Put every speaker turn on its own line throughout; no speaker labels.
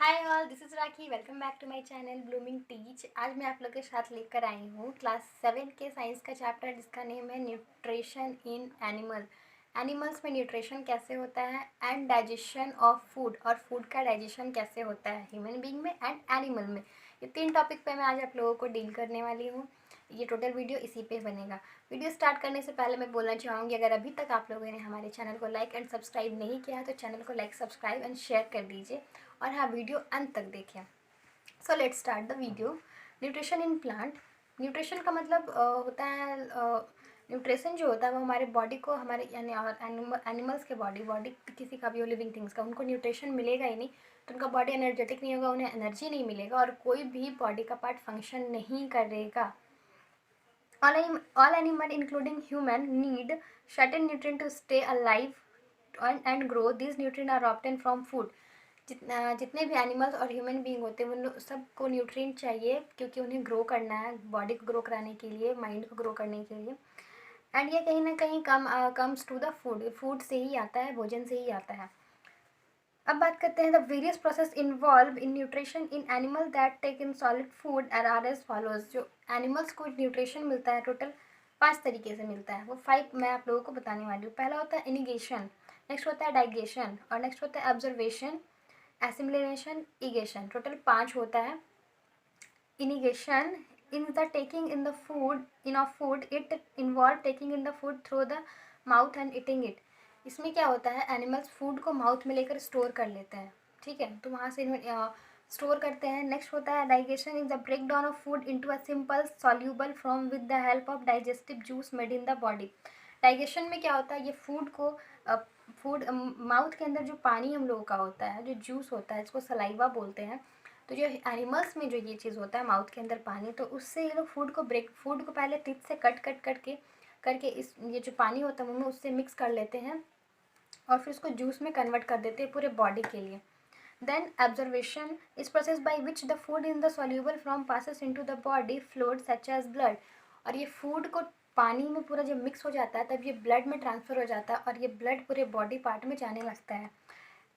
Hi all, this is Rakhi. Welcome back to my channel blooming teach. आज मैं आप लोग के साथ लेकर आई हूँ क्लास 7 के साइंस का चैप्टर जिसका नेम है न्यूट्रिशन इन एनिमल्स में न्यूट्रिशन कैसे होता है एंड डाइजेशन ऑफ फूड, और फूड का डाइजेशन कैसे होता है ह्यूमन बीइंग में एंड एनिमल में। ये 3 टॉपिक पे मैं आज आप लोगों को डील करने वाली हूँ। ये टोटल वीडियो इसी पे बनेगा। वीडियो स्टार्ट करने से पहले मैं बोलना चाहूँगी, अगर अभी तक आप लोगों ने हमारे चैनल को लाइक एंड सब्सक्राइब नहीं किया है तो चैनल को लाइक, सब्सक्राइब एंड शेयर कर दीजिए और हाँ, वीडियो अंत तक देखें। So let's start the video. Nutrition in plant. Nutrition का मतलब होता है, न्यूट्रिशन जो होता है वो हमारे बॉडी को, हमारे यानी एनिमल्स के बॉडी किसी का भी हो, लिविंग थिंग्स का, उनको न्यूट्रिशन मिलेगा ही नहीं तो उनका बॉडी एनर्जेटिक नहीं होगा, उन्हें एनर्जी नहीं मिलेगा और कोई भी बॉडी का पार्ट फंक्शन नहीं करेगा। All animal including human need certain nutrient to stay alive and grow. These nutrient are obtained from food. जितने भी एनिमल्स और ह्यूमन बीइंग होते हैं उन सबको न्यूट्रिएंट चाहिए क्योंकि उन्हें ग्रो करना है, बॉडी को ग्रो कराने के लिए, माइंड को ग्रो करने के लिए। एंड ये कहीं ना कहीं comes to the food, food से ही आता है, भोजन से ही आता है। अब बात करते हैं the various process involve in nutrition in animal that take in solid food are as follows. जो एनिमल्स को न्यूट्रिशन मिलता है टोटल 5 तरीके से मिलता है, वो 5 मैं आप लोगों को बताने वाली हूँ। पहला होता है इनिगेशन, नेक्स्ट होता है डाइजेशन, और नेक्स्ट होता है ऑब्जर्वेशन, एसिमिलेशन, इगेशन। टोटल 5 होता है। इनिगेशन in the taking in the food, it involve taking in the food through the mouth and eating it. इसमें क्या होता है, एनिमल्स फूड को माउथ में लेकर स्टोर कर लेते हैं, ठीक है, तो वहाँ से स्टोर करते हैं। नेक्स्ट होता है digestion, is the break down of food into a simple soluble from with the help of digestive juice made in the body. Digestion में क्या होता है, ये फूड को फूड माउथ के अंदर जो पानी हम लोगों का होता है, जो जूस होता है, इसको सलाइवा बोलते हैं। तो जो एनिमल्स में जो ये चीज़ होता है माउथ के अंदर पानी, तो उससे ये लोग फूड को पहले टिप से कट करके इस ये जो पानी होता है मुँह में उससे मिक्स कर लेते हैं और फिर उसको जूस में कन्वर्ट कर देते हैं पूरे बॉडी के लिए। Then absorption is process by which the food in the soluble from passes into the body fluid such as blood. और ये फूड को पानी में पूरा जब मिक्स हो जाता है तब ये ब्लड में ट्रांसफ़र हो जाता है और ये ब्लड पूरे बॉडी पार्ट में जाने लगता है।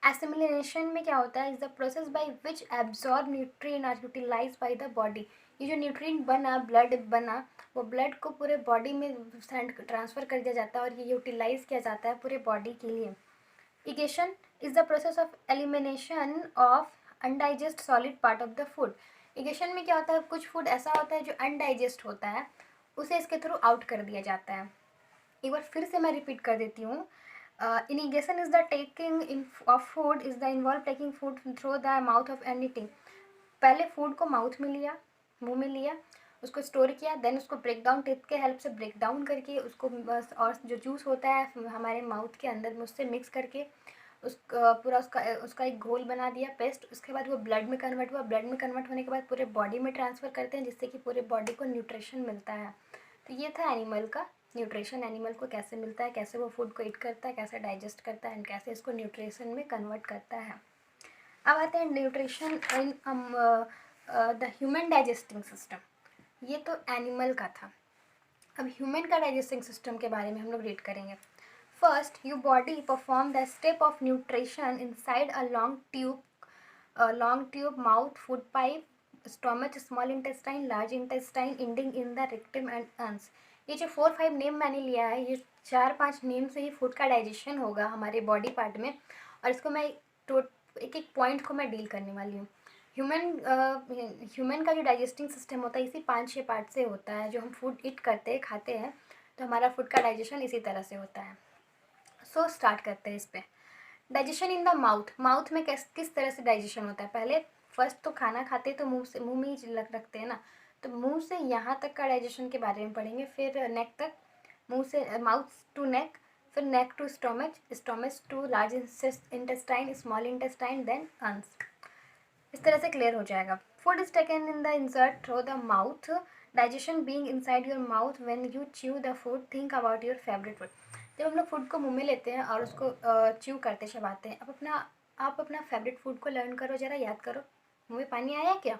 एसिमिलेशन में क्या होता है, is the process by which absorb nutrient are utilise by the body. ये जो न्यूट्रिएंट बना, ब्लड बना, वो ब्लड को पूरे बॉडी में ट्रांसफ़र कर दिया जाता है और ये यूटिलाइज किया जाता है पूरे बॉडी के लिए। Egestion is the process of elimination of undigest solid part of the food. Egestion में क्या होता है, कुछ फूड ऐसा होता है जो अनडाइजेस्ट होता है, उसे इसके थ्रू आउट कर दिया जाता है। एक बार फिर से मैं रिपीट कर देती हूँ। Ingestion is the taking in of food, is the involve taking food through the mouth of and eating. पहले फूड को माउथ में लिया, मुंह में लिया, उसको स्टोर किया, देन उसको ब्रेक डाउन, टिप के हेल्प से ब्रेक डाउन करके उसको बस, और जो जूस होता है हमारे माउथ के अंदर में उससे मिक्स करके उसका पूरा उसका एक घोल बना दिया, पेस्ट। उसके बाद वो ब्लड में कन्वर्ट हुआ, ब्लड में कन्वर्ट होने के बाद पूरे बॉडी में ट्रांसफ़र करते हैं जिससे कि पूरे बॉडी को न्यूट्रिशन मिलता है। तो ये था एनिमल का न्यूट्रिशन, एनिमल को कैसे मिलता है, कैसे वो फूड को ईट करता है, कैसे डाइजेस्ट करता है एंड कैसे इसको न्यूट्रिशन में कन्वर्ट करता है। अब आते हैं nutrition in the human digesting system. ये तो एनिमल का था। अब ह्यूमन का डाइजेस्टिंग सिस्टम के बारे में हम लोग रीड करेंगे। First, your body perform the step of nutrition inside a long tube, mouth, food pipe, stomach, small intestine, large intestine, ending in the rectum and अंस। ये जो 4-5 नेम मैंने लिया है, ये 4-5 नेम से ही फूड का डाइजेशन होगा हमारे बॉडी पार्ट में, और इसको मैं एक एक पॉइंट को मैं डील करने वाली हूँ। ह्यूमन का जो डाइजेस्टिंग सिस्टम होता है इसी 5-6 पार्ट से होता है। जो हम फूड ईट करते हैं, खाते हैं, तो हमारा फूड का डाइजेशन इसी तरह से होता है। सो स्टार्ट करते हैं इस पर। Digestion in the mouth. Mouth में किस तरह से डाइजेशन होता है, पहले फर्स्ट तो खाना खाते हैं तो मुंह में ही रखते हैं ना, तो मुंह से यहाँ तक का डाइजेशन के बारे में पढ़ेंगे, फिर नेक तक, मुंह से माउथ टू नेक, फिर neck to stomach, stomach to large intestine, small intestine, then anus. इस तरह से क्लियर हो जाएगा। Food is taken in the insert through the mouth, digestion being inside your mouth when you chew the food. Think about your favourite food. जब हम लोग food को मुंह में लेते हैं और उसको च्यू करते, चबाते हैं, आप अपना फेवरेट फूड को लर्न करो, ज़रा याद करो, मुँह में पानी आया क्या?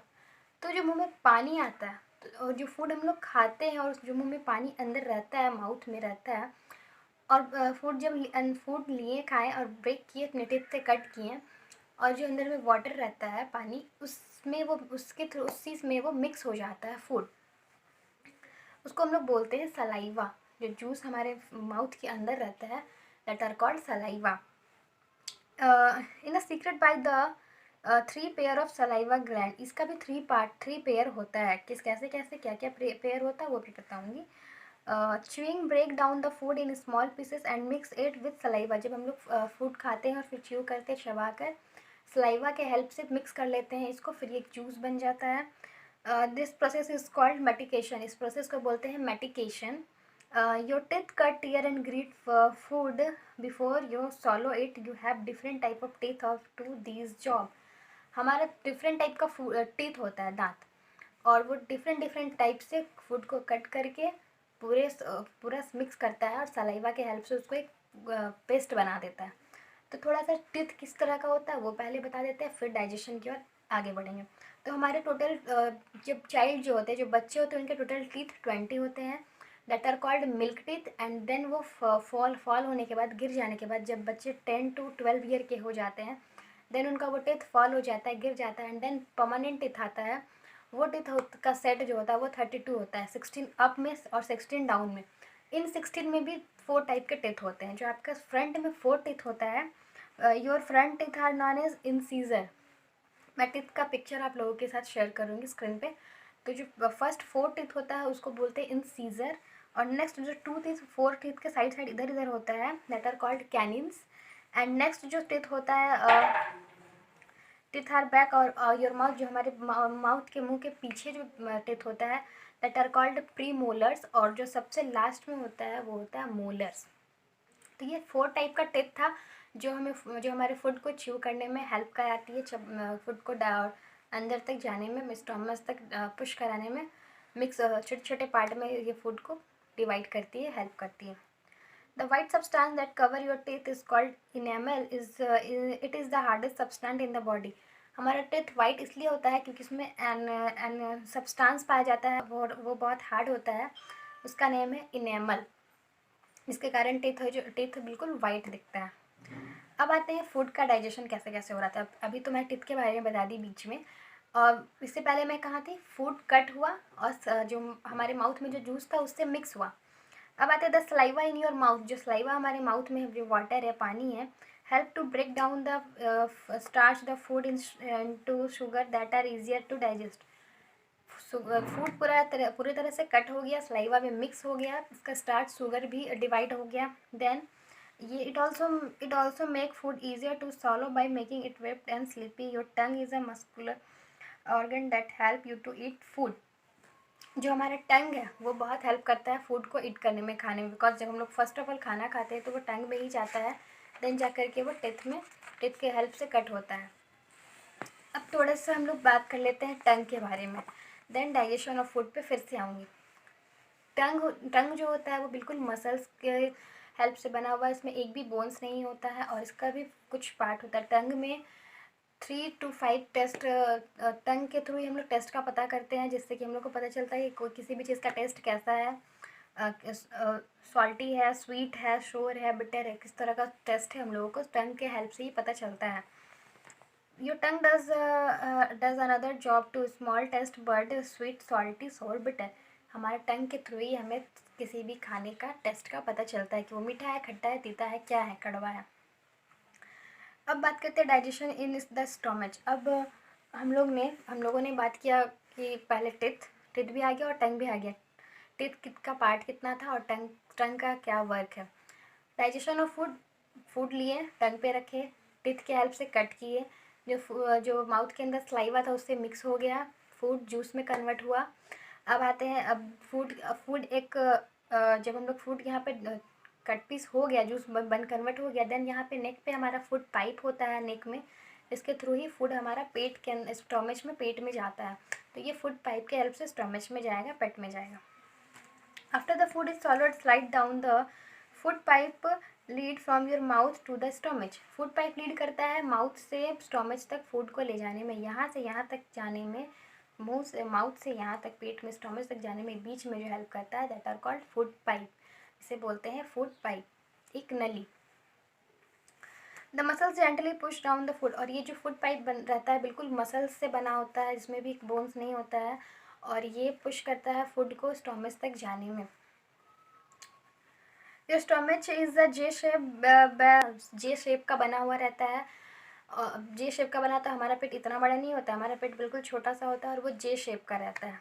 तो जो मुंह में पानी आता है, और जो फूड हम लोग खाते हैं और जो मुंह में पानी अंदर रहता है, माउथ में रहता है, और फूड लिए खाएँ और ब्रेक किए, अपने टिप से कट किए, और जो अंदर में वाटर रहता है, पानी, उसमें वो उसके थ्रू उस चीज़ में वो मिक्स हो जाता है फूड। उसको हम लोग बोलते हैं सलाइवा। जो जूस हमारे माउथ के अंदर रहता है, that are called saliva. In a secret by the 3 pair of saliva gland. इसका भी 3 पेयर होता है। कैसे कैसे क्या क्या पेयर होता है वो भी बताऊंगी। Chewing break down the food in small pieces and mix it with saliva. जब हम लोग फूड खाते हैं और फिर च्यू करते हैं, चबा कर सलाइवा के हेल्प से मिक्स कर लेते हैं इसको, फिर एक जूस बन जाता है। This process is called mastication. इस प्रोसेस को बोलते हैं mastication. Your teeth cut tear and grind food before you swallow it. You have different type of teeth of to these job. हमारा डिफरेंट टाइप का teeth होता है, दांत, और वो डिफरेंट डिफरेंट टाइप से फूड को कट करके पूरा मिक्स करता है और सलाइवा के हेल्प से उसको एक पेस्ट बना देता है। तो थोड़ा सा टीथ किस तरह का होता है वो पहले बता देते हैं, फिर डाइजेशन की ओर आगे बढ़ेंगे। तो हमारे टोटल जब चाइल्ड जो होते हैं, जो बच्चे होते हैं, उनके टोटल टीथ 20 होते हैं, that are called milk teeth. And then वो फॉल होने के बाद, गिर जाने के बाद, जब बच्चे 10 to 12 ईयर के हो जाते हैं, देन उनका वो टीथ फॉल हो जाता है, गिर जाता है, एंड देन परमानेंट टीथ आता है। वो टीथ का सेट जो होता है वो 32 होता है, 16 अप में और 16 डाउन में। इन 16 में भी 4 टाइप के टीथ होते हैं। जो आपका फ्रंट में 4 टीथ होता है, your front teeth are known as incisor. मैं टीथ का पिक्चर आप लोगों के साथ शेयर करूँगी स्क्रीन पे। तो जो फर्स्ट 4 टीथ होता है उसको बोलते हैं इंसीजर, और नेक्स्ट जो 2 टीथ 4 टीथ के साइड साइड इधर इधर होता है, that are called canines. And next जो टीथ होता है, teeth are back of your mouth, जो हमारे माउथ के मुंह के पीछे जो टीथ होता है, that are called premolars. और जो सबसे लास्ट में होता है वो होता है मोलर्स। तो ये 4 टाइप का टिप था जो हमारे फूड को च्यू करने में हेल्प कराती है, फूड को अंदर तक जाने में, स्टोमच तक पुश कराने में, मिक्स छोटे छोटे पार्ट में ये फूड को डिवाइड करती है, हेल्प करती है। The white substance that cover your teeth is called enamel. It is the hardest substance in the body. हमारा टीथ वाइट इसलिए होता है क्योंकि उसमें एन सब्सटेंस पाया जाता है, वो बहुत हार्ड होता है। उसका नेम है इनेमल, जिसके कारण टीथ बिल्कुल वाइट दिखता है। अब आते हैं फूड का डाइजेशन कैसे कैसे हो रहा था। अभी तो मैं टीथ के बारे में बता दी बीच में, और इससे पहले मैं कहाँ थी, फूड कट हुआ और जो हमारे माउथ में जो जूस था उससे मिक्स हुआ। अब आते हैं the saliva in your mouth. जो सलाइवा हमारे माउथ में जो वाटर है, पानी है, help to break down the starch the food into sugar that are easier to digest. Food पूरी तरह से कट हो गया, सलाइवा में मिक्स हो गया, इसका स्टार्च शुगर भी डिवाइड हो गया। देन ये it also make food easier to swallow by making it wet and sleepy. Your tongue is a muscular organ that help you to eat food. जो हमारा टंग है वो बहुत हेल्प करता है फूड को ईट करने में, खाने में, बिकॉज जब हम लोग फर्स्ट ऑफ ऑल खाना खाते हैं तो वो टंग में ही जाता है, देन जा करके वो टिथ के हेल्प से कट होता है। अब थोड़ा सा हम लोग बात कर लेते हैं टंग के बारे में, देन डाइजेशन ऑफ फूड पे फिर से आऊँगी। टंग जो होता है वो बिल्कुल मसल्स के हेल्प से बना हुआ है, इसमें एक भी बोन्स नहीं होता है, और इसका भी कुछ पार्ट होता है। टंग में 3 to 5 टेस्ट, टंग के थ्रू ही हम लोग टेस्ट का पता करते हैं, जिससे कि हम लोग को पता चलता है कि कोई किसी भी चीज़ का टेस्ट कैसा है, सॉल्टी है, स्वीट है, शोर है, बिटर है, किस तरह का टेस्ट है, हम लोगों को टंग के हेल्प से ही पता चलता है। Your tongue does another job to small taste bird sweet salty sour bitter. हमारे टंग के थ्रू ही हमें किसी भी खाने का टेस्ट का पता चलता है कि वो मीठा है, खट्टा है, तीता है, क्या है, कड़वा है। अब बात करते हैं डाइजेशन इन द स्टोमच। अब हम लोगों ने बात किया कि पहले टिथ भी आ गया और टंग भी आ गया। टिथ का पार्ट कितना था और टंग का क्या वर्क है। डाइजेशन ऑफ फूड लिए, टंग पे रखे, टिथ के हेल्प से कट किए, जो माउथ के अंदर सलाइवा था उससे मिक्स हो गया, फूड जूस में कन्वर्ट हुआ। अब आते हैं, अब फूड एक जब हम लोग फूड यहाँ पे कट पीस हो गया, जूस बन कन्वर्ट हो गया, देन यहाँ पे नेक पे हमारा फूड पाइप होता है नेक में, इसके थ्रू ही फूड हमारा पेट के स्टोमच में, पेट में जाता है। तो ये फूड पाइप के हेल्प से स्टोमच में जाएगा, पेट में जाएगा। After the food is solved slide down the food pipe lead from your mouth to the stomach. Food pipe lead करता है माउथ से स्टोमच तक फूड को ले जाने में, यहाँ से यहाँ तक जाने में, माउथ से यहाँ तक, पेट में स्टोमच तक जाने में बीच में जो हेल्प करता है, that are called food pipe. इसे बोलते हैं फूड पाइप, एक नली। The muscles gently push down the food, और ये जो फूड पाइप बन रहता है बिल्कुल मसल्स से बना होता है, इसमें भी बोन्स नहीं होता है, और ये पुश करता है फूड को स्टोमच तक जाने में। जो stomach is a J shape का बना हुआ रहता है। जे शेप का बना तो हमारा पेट इतना बड़ा नहीं होता, हमारा पेट बिल्कुल छोटा सा होता है और वो जे शेप का रहता है।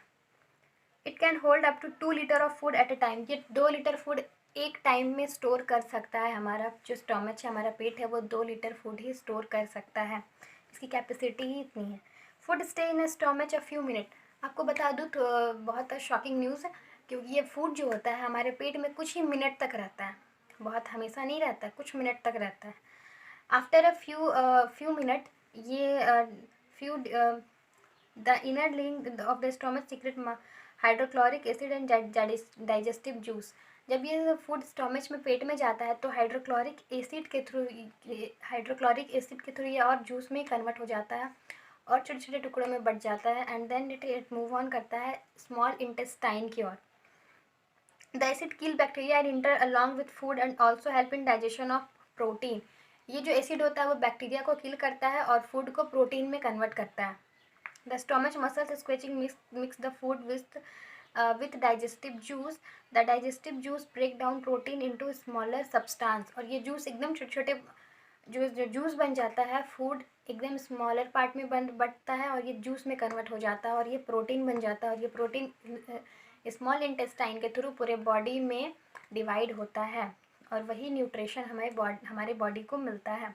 It can hold up to 2 litre of food at a time, ये 2 लीटर फूड एक टाइम में स्टोर कर सकता है। हमारा जो स्टोमच है, हमारा पेट है, वो 2 लीटर फूड ही स्टोर कर सकता है, इसकी कैपेसिटी ही इतनी है। Food stay in stomach a few minute, आपको बता दूँ तो बहुत शॉकिंग न्यूज़ है, क्योंकि ये फूड जो होता है हमारे पेट में कुछ ही मिनट तक रहता है, बहुत हमेशा नहीं रहता है, कुछ मिनट तक रहता है। आफ्टर अ फ्यू मिनट ये few the inner link of the stomach secret hydrochloric acid and digestive juice, जब ये फूड स्टोमच में पेट में जाता है तो हाइड्रोक्लोरिक एसिड के थ्रू ये और जूस में कन्वर्ट हो जाता है और छोटे छोटे टुकड़ों में बट जाता है, and then it move on करता है स्मॉल इंटेस्टाइन की ओर। The acid kill bacteria and enter along with food and also help in digestion of protein, ये जो एसिड होता है वो बैक्टीरिया को किल करता है और फूड को प्रोटीन में कन्वर्ट करता है। The stomach muscles squeezing mix the food with digestive juice, the digestive juice break down protein into smaller substance, और ये जूस एकदम छोटे छोटे जो जूस बन जाता है, फूड एकदम स्मॉलर पार्ट में बटता है और ये जूस में कन्वर्ट हो जाता है और ये प्रोटीन बन जाता है, और ये प्रोटीन स्मॉल इंटेस्टाइन के थ्रू पूरे बॉडी में डिवाइड होता है और वही न्यूट्रिशन हमारे बॉडी को मिलता है।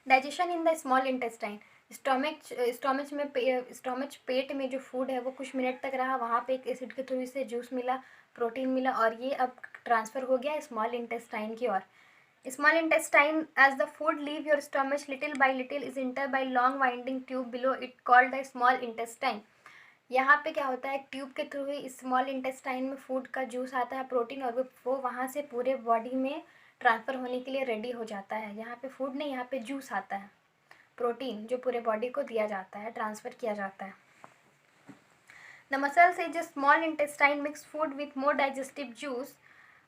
Digestion in the small intestine, stomach पेट में जो फूड है वो कुछ मिनट तक रहा, वहाँ पे एक एसिड के थ्रू इसे जूस मिला, प्रोटीन मिला, और ये अब ट्रांसफ़र हो गया स्मॉल इंटेस्टाइन की ओर। Small intestine as the food leave your stomach little by little is enter by long winding tube below it called the small intestine. यहाँ पे क्या होता है, ट्यूब के थ्रू ही स्मॉल इंटेस्टाइन में फूड का जूस आता है, प्रोटीन, और वो वहाँ से पूरे बॉडी में ट्रांसफ़र होने के लिए रेडी हो जाता है। यहाँ पे फूड नहीं, यहाँ पे जूस आता है, प्रोटीन जो पूरे बॉडी को दिया जाता है, ट्रांसफ़र किया जाता है। The muscles is small intestine mix food with more digestive juice,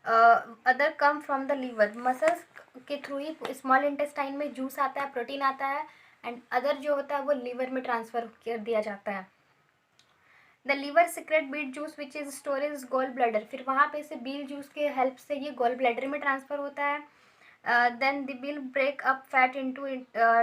other come from the liver, muscles के थ्रू ही स्मॉल इंटेस्टाइन में जूस आता है, प्रोटीन आता है, एंड अदर जो होता है वो लीवर में ट्रांसफ़र कर दिया जाता है। The liver secret beat juice which is storage gall bladder, फिर वहाँ पे से बील जूस के हेल्प से ये गोल ब्लैडर में ट्रांसफ़र होता है। Then the bile break up fat into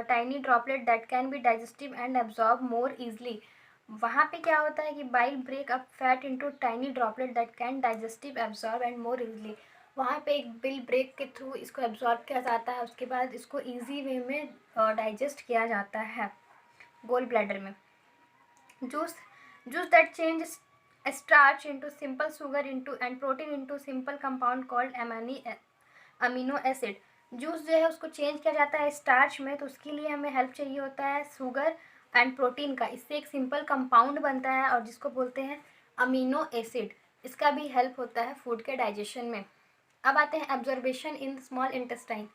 tiny droplet that can be digestive and absorb more easily, वहाँ पे क्या होता है कि bile break up fat into tiny droplet that can digestive absorb and more easily, वहाँ पे एक bile break के थ्रू इसको एब्जॉर्ब किया जाता है, उसके बाद इसको ईजी वे में डाइजेस्ट किया जाता है गोल ब्लैडर में। Juice that change starch into simple sugar into and protein into simple compound called amino acid, juice जो है उसको चेंज किया जाता है स्टार्च में, तो उसके लिए हमें हेल्प चाहिए होता है शुगर एंड प्रोटीन का, इससे एक सिंपल कंपाउंड बनता है और जिसको बोलते हैं अमीनो एसिड, इसका भी हेल्प होता है फूड के डाइजेशन में। अब आते हैं absorption in small intestine,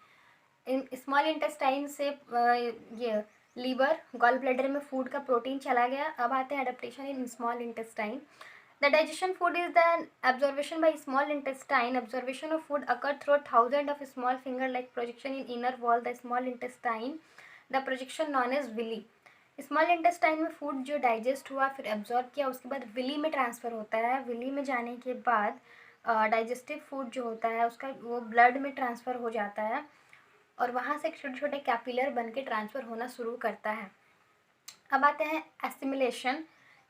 in small intestine से ये लीवर गॉल ब्लैडर में फूड का प्रोटीन चला गया। अब आते हैं adaptation in small intestine, the digestion food is the absorption by small intestine, absorption of food occur through thousand of small finger like projection in inner wall the small intestine, the projection known as villi, small intestine में food जो digest हुआ फिर absorb किया उसके बाद Willie में transfer होता है, विली में जाने के बाद डाइजेस्टिव फूड जो होता है उसका वो ब्लड में ट्रांसफ़र हो जाता है और वहाँ से छोटे छोटे कैपिलर बन के ट्रांसफ़र होना शुरू करता है। अब आते हैं एसिमिलेशन,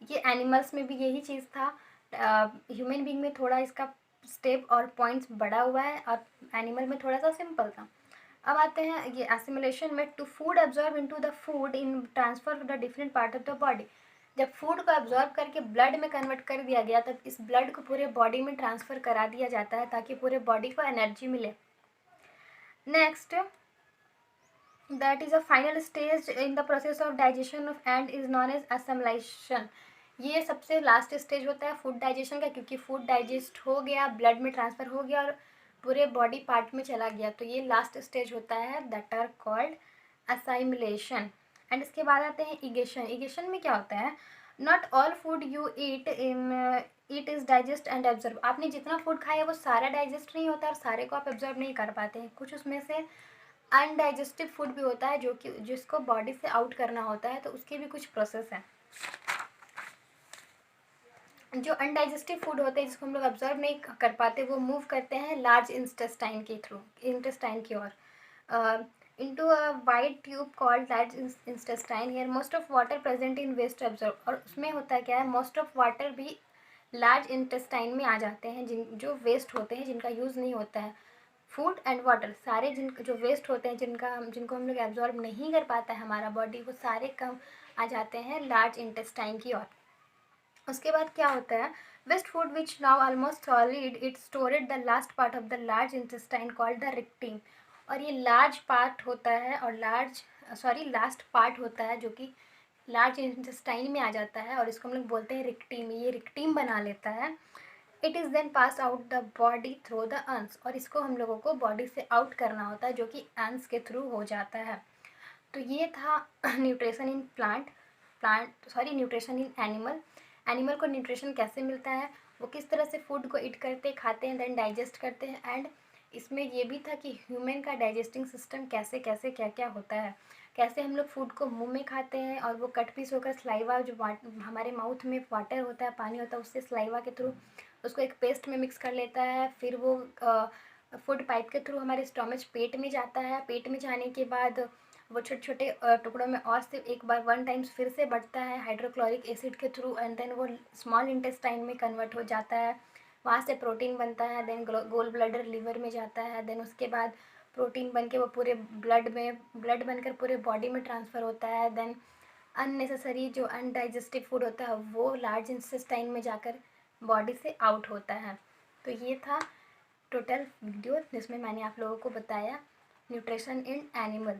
ये एनिमल्स में भी यही चीज़ था, ह्यूमन बीइंग में थोड़ा इसका स्टेप और पॉइंट्स बढ़ा हुआ है और एनिमल में थोड़ा सा सिंपल था। अब आते हैं ये एसिमिलेशन में, to food absorb into the food in transfer the different part of the body, जब फूड को एब्जॉर्ब करके ब्लड में कन्वर्ट कर दिया गया तब इस ब्लड को पूरे बॉडी में ट्रांसफ़र करा दिया जाता है ताकि पूरे बॉडी को एनर्जी मिले। Next, that is a final stage in the process of digestion of and is known as assimilation, ये सबसे लास्ट स्टेज होता है फूड डाइजेशन का, क्योंकि फूड डाइजेस्ट हो गया, ब्लड में ट्रांसफ़र हो गया और पूरे बॉडी पार्ट में चला गया, तो ये लास्ट स्टेज होता है, दैट आर कॉल्ड असाइमिलेशन। एंड इसके बाद आते हैं इगेशन, इगेशन में क्या होता है, not all food you eat is digest and absorb, आपने जितना फूड खाया वो सारा डाइजेस्ट नहीं होता और सारे को आप एब्जॉर्ब नहीं कर पाते हैं, कुछ उसमें से अनडाइजेस्टिव फूड भी होता है जो कि जिसको बॉडी से आउट करना होता है, तो उसकी भी कुछ प्रोसेस है। जो अनडाइजेस्टिव फूड होते हैं जिसको हम लोग ऑब्जर्व नहीं कर पाते, वो मूव करते हैं लार्ज इंटेस्टाइन के थ्रू, इंटेस्टाइन की ओर, into a wide tube called large intestine. Here most of water present in waste absorb, और उसमें होता क्या है, मोस्ट ऑफ वाटर भी लार्ज इंटेस्टाइन में आ जाते हैं, जिन जो वेस्ट होते हैं जिनका यूज़ नहीं होता है, फूड एंड वाटर सारे जिन जो वेस्ट होते हैं जिनको हम लोग एब्जॉर्ब नहीं कर पाता है हमारा बॉडी, वो सारे कम आ जाते हैं लार्ज इंटेस्टाइन की ओर। उसके बाद क्या होता है, waste food which now almost solid it stored the last part of the large intestine called the rectum. और ये लार्ज पार्ट होता है और लास्ट पार्ट होता है जो कि लार्ज इंटेस्टाइन में आ जाता है, और इसको हम लोग बोलते हैं रिक्टीम। ये रिक्टीम बना लेता है। It is then pass out the body through the anus, और इसको हम लोगों को बॉडी से आउट करना होता है जो कि अंस के थ्रू हो जाता है। तो ये था nutrition in nutrition in animal. Animal को न्यूट्रिशन कैसे मिलता है, वो किस तरह से फूड को ईट करते खाते हैं, देन डाइजेस्ट करते हैं, एंड इसमें ये भी था कि ह्यूमन का डाइजेस्टिंग सिस्टम कैसे कैसे क्या क्या होता है, कैसे हम लोग फूड को मुंह में खाते हैं और वो कट पीस होकर स्लाइवा जो हमारे माउथ में वाटर होता है, पानी होता है, उससे स्लाइवा के थ्रू उसको एक पेस्ट में मिक्स कर लेता है, फिर वो फूड पाइप के थ्रू हमारे स्टोमच पेट में जाता है। पेट में जाने के बाद वो छोटे छोटे टुकड़ों में और से एक बार 1 टाइम्स फिर से बढ़ता है हाइड्रोक्लोरिक एसिड के थ्रू, एंड देन वो स्मॉल इंटेस्टाइन में कन्वर्ट हो जाता है। वहाँ से प्रोटीन बनता है, देन गोल ब्लैडर लीवर में जाता है, देन उसके बाद प्रोटीन बन के वो पूरे ब्लड बनकर पूरे बॉडी में ट्रांसफ़र होता है। देन अननेसेसरी जो अनडाइजेस्टिव फूड होता है वो लार्ज इंटेस्टाइन में जाकर बॉडी से आउट होता है। तो ये था टोटल वीडियो जिसमें मैंने आप लोगों को बताया nutrition in animal.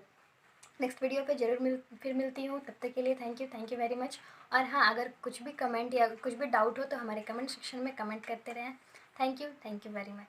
Next video पे जरूर फिर मिलती हूँ, तब तक के लिए थैंक यू वेरी मच। और हाँ, अगर कुछ भी कमेंट या कुछ भी डाउट हो तो हमारे कमेंट सेक्शन में कमेंट करते रहें। Thank you very much.